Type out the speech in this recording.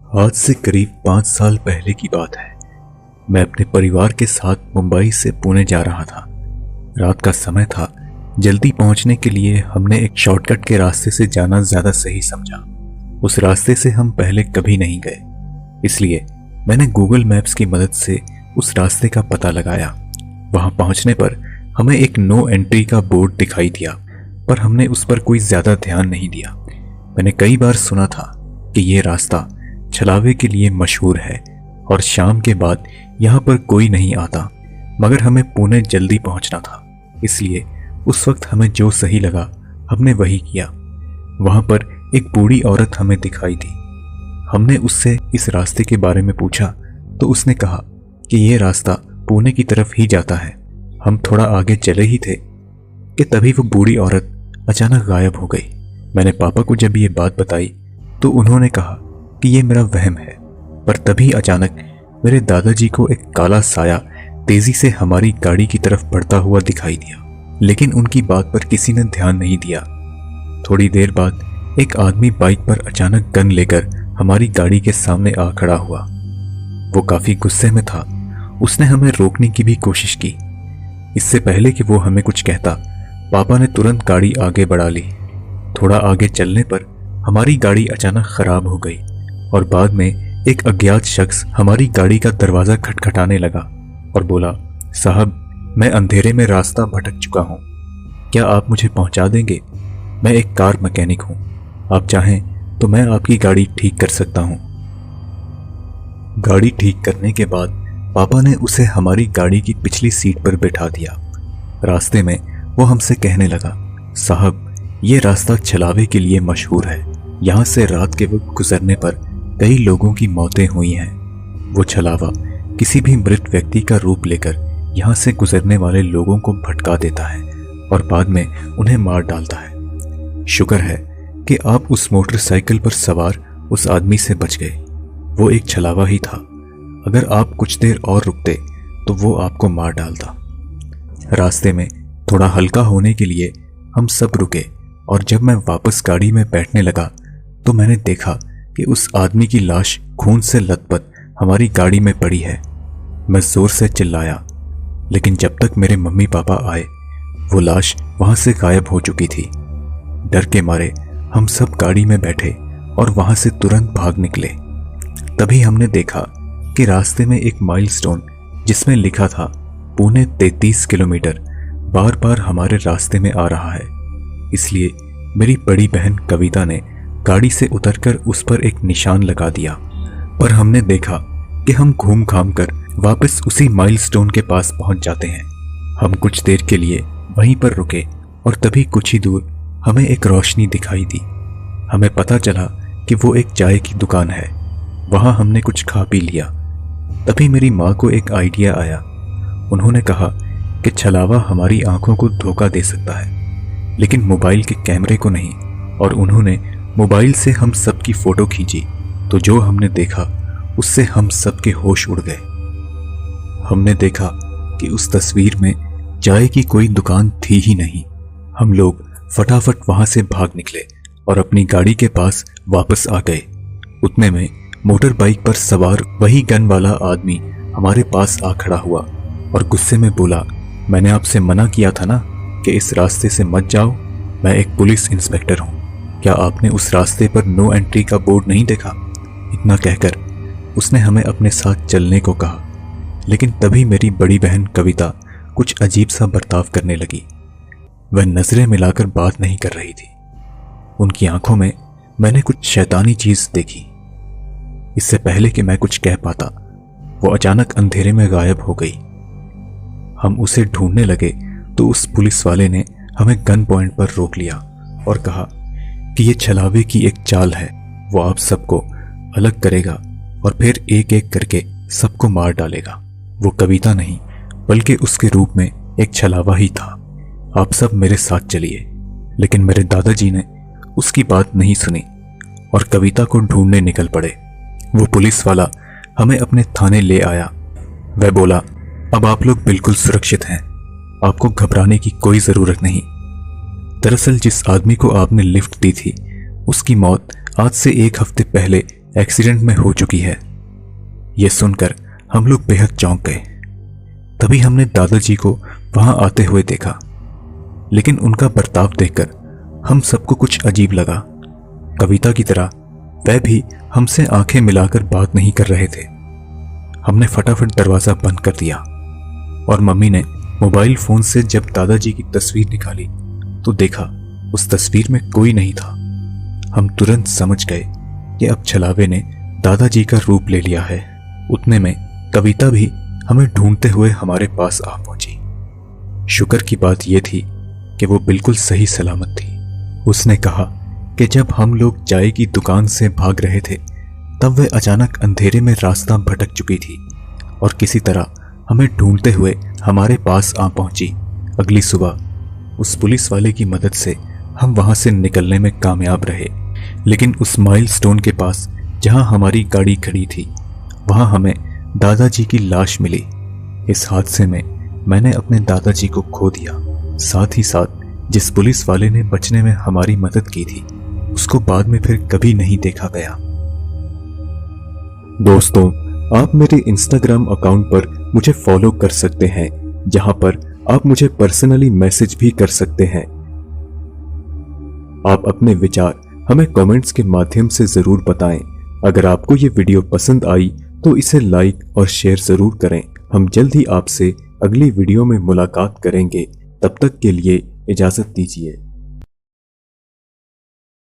आज से करीब 5 साल पहले की बात है। मैं अपने परिवार के साथ मुंबई से पुणे जा रहा था। रात का समय था। जल्दी पहुंचने के लिए हमने एक शॉर्टकट के रास्ते से जाना ज्यादा सही समझा। उस रास्ते से हम पहले कभी नहीं गए, इसलिए मैंने गूगल मैप्स की मदद से उस रास्ते का पता लगाया। वहां पहुंचने पर हमें एक नो एंट्री का बोर्ड दिखाई दिया, पर हमने उस पर कोई ज्यादा ध्यान नहीं दिया। मैंने कई बार सुना था कि यह रास्ता छलावे के लिए मशहूर है और शाम के बाद यहाँ पर कोई नहीं आता, मगर हमें पुणे जल्दी पहुंचना था, इसलिए उस वक्त हमें जो सही लगा हमने वही किया। वहां पर एक बूढ़ी औरत हमें दिखाई दी। हमने उससे इस रास्ते के बारे में पूछा तो उसने कहा कि यह रास्ता पुणे की तरफ ही जाता है। हम थोड़ा आगे चले ही थे कि तभी वो बूढ़ी औरत अचानक गायब हो गई। मैंने पापा को जब ये बात बताई तो उन्होंने कहा कि ये मेरा वहम है, पर तभी अचानक मेरे दादाजी को एक काला साया तेजी से हमारी गाड़ी की तरफ बढ़ता हुआ दिखाई दिया, लेकिन उनकी बात पर किसी ने ध्यान नहीं दिया। थोड़ी देर बाद एक आदमी बाइक पर अचानक गन लेकर हमारी गाड़ी के सामने आ खड़ा हुआ। वो काफी गुस्से में था। उसने हमें रोकने की भी कोशिश की। इससे पहले कि वो हमें कुछ कहता, पापा ने तुरंत गाड़ी आगे बढ़ा ली। थोड़ा आगे चलने पर हमारी गाड़ी अचानक खराब हो गई और बाद में एक अज्ञात शख्स हमारी गाड़ी का दरवाजा खटखटाने लगा और बोला, साहब, मैं अंधेरे में रास्ता भटक चुका हूं, क्या आप मुझे पहुंचा देंगे? मैं एक कार मैकेनिक हूं, आप चाहें तो मैं आपकी गाड़ी ठीक कर सकता हूं। गाड़ी ठीक करने के बाद पापा ने उसे हमारी गाड़ी की पिछली सीट पर बैठा दिया। रास्ते में वो हमसे कहने लगा, साहब, ये रास्ता छलावे के लिए मशहूर है। यहाँ से रात के वक्त गुजरने पर कई लोगों की मौतें हुई हैं। वो छलावा किसी भी मृत व्यक्ति का रूप लेकर यहाँ से गुजरने वाले लोगों को भटका देता है और बाद में उन्हें मार डालता है। शुक्र है कि आप उस मोटरसाइकिल पर सवार उस आदमी से बच गए। वो एक छलावा ही था। अगर आप कुछ देर और रुकते तो वो आपको मार डालता। रास्ते में थोड़ा हल्का होने के लिए हम सब रुके और जब मैं वापस गाड़ी में बैठने लगा तो मैंने देखा कि उस आदमी की लाश खून से लथपथ हमारी गाड़ी में पड़ी है। मैं जोर से चिल्लाया, लेकिन जब तक मेरे मम्मी पापा आए वो लाश वहां से गायब हो चुकी थी। डर के मारे हम सब गाड़ी में बैठे और वहां से तुरंत भाग निकले। तभी हमने देखा कि रास्ते में एक माइलस्टोन जिसमें लिखा था पुणे 33 किलोमीटर बार बार हमारे रास्ते में आ रहा है। इसलिए मेरी बड़ी बहन कविता ने गाड़ी से उतरकर उस पर एक निशान लगा दिया, पर हमने देखा कि हम घूम घाम कर वापस उसी माइलस्टोन के पास पहुंच जाते हैं। हम कुछ देर के लिए वहीं पर रुके और तभी कुछ ही दूर हमें एक रोशनी दिखाई दी। हमें पता चला कि वो एक चाय की दुकान है। वहां हमने कुछ खा पी लिया। तभी मेरी माँ को एक आइडिया आया। उन्होंने कहा कि छलावा हमारी आंखों को धोखा दे सकता है, लेकिन मोबाइल के कैमरे को नहीं, और उन्होंने मोबाइल से हम सब की फोटो खींची तो जो हमने देखा उससे हम सब के होश उड़ गए। हमने देखा कि उस तस्वीर में चाय की कोई दुकान थी ही नहीं। हम लोग फटाफट वहां से भाग निकले और अपनी गाड़ी के पास वापस आ गए। उतने में मोटर बाइक पर सवार वही गन वाला आदमी हमारे पास आ खड़ा हुआ और गुस्से में बोला, मैंने आपसे मना किया था ना कि इस रास्ते से मत जाओ। मैं एक पुलिस इंस्पेक्टर हूं, क्या आपने उस रास्ते पर नो एंट्री का बोर्ड नहीं देखा? इतना कहकर उसने हमें अपने साथ चलने को कहा, लेकिन तभी मेरी बड़ी बहन कविता कुछ अजीब सा बर्ताव करने लगी। वह नजरें मिलाकर बात नहीं कर रही थी। उनकी आंखों में मैंने कुछ शैतानी चीज देखी। इससे पहले कि मैं कुछ कह पाता वो अचानक अंधेरे में गायब हो गई। हम उसे ढूंढने लगे तो उस पुलिस वाले ने हमें गन पॉइंट पर रोक लिया और कहा कि ये छलावे की एक चाल है। वो आप सबको अलग करेगा और फिर एक एक करके सबको मार डालेगा। वो कविता नहीं बल्कि उसके रूप में एक छलावा ही था। आप सब मेरे साथ चलिए। लेकिन मेरे दादाजी ने उसकी बात नहीं सुनी और कविता को ढूंढने निकल पड़े। वो पुलिस वाला हमें अपने थाने ले आया। वह बोला, अब आप लोग बिल्कुल सुरक्षित हैं, आपको घबराने की कोई जरूरत नहीं। दरअसल जिस आदमी को आपने लिफ्ट दी थी उसकी मौत आज से 1 हफ्ते पहले एक्सीडेंट में हो चुकी है। यह सुनकर हम लोग बेहद चौंक गए। तभी हमने दादाजी को वहां आते हुए देखा, लेकिन उनका बर्ताव देखकर हम सबको कुछ अजीब लगा। कविता की तरह वह भी हमसे आंखें मिलाकर बात नहीं कर रहे थे। हमने फटाफट दरवाजा बंद कर दिया और मम्मी ने मोबाइल फोन से जब दादाजी की तस्वीर निकाली तो देखा उस तस्वीर में कोई नहीं था। हम तुरंत समझ गए कि अब छलावे ने दादाजी का रूप ले लिया है। उतने में कविता भी हमें ढूंढते हुए हमारे पास आ पहुंची। शुक्र की बात यह थी कि वो बिल्कुल सही सलामत थी। उसने कहा कि जब हम लोग चाय की दुकान से भाग रहे थे तब वह अचानक अंधेरे में रास्ता भटक चुकी थी और किसी तरह हमें ढूंढते हुए हमारे पास आ पहुंची। अगली सुबह उस पुलिस वाले की मदद से हम वहां से निकलने में कामयाब रहे, लेकिन उस माइलस्टोन के पास जहां हमारी गाड़ी खड़ी थी वहां हमें दादाजी की लाश मिली। इस हादसे में मैंने अपने दादाजी को खो दिया। साथ ही साथ जिस पुलिस वाले ने बचने में हमारी मदद की थी उसको बाद में फिर कभी नहीं देखा गया। दोस्तों, आप मेरे इंस्टाग्राम अकाउंट पर मुझे फॉलो कर सकते हैं, जहां पर आप मुझे पर्सनली मैसेज भी कर सकते हैं। आप अपने विचार हमें कमेंट्स के माध्यम से जरूर बताएं। अगर आपको ये वीडियो पसंद आई तो इसे लाइक और शेयर जरूर करें। हम जल्द ही आपसे अगली वीडियो में मुलाकात करेंगे। तब तक के लिए इजाजत दीजिए।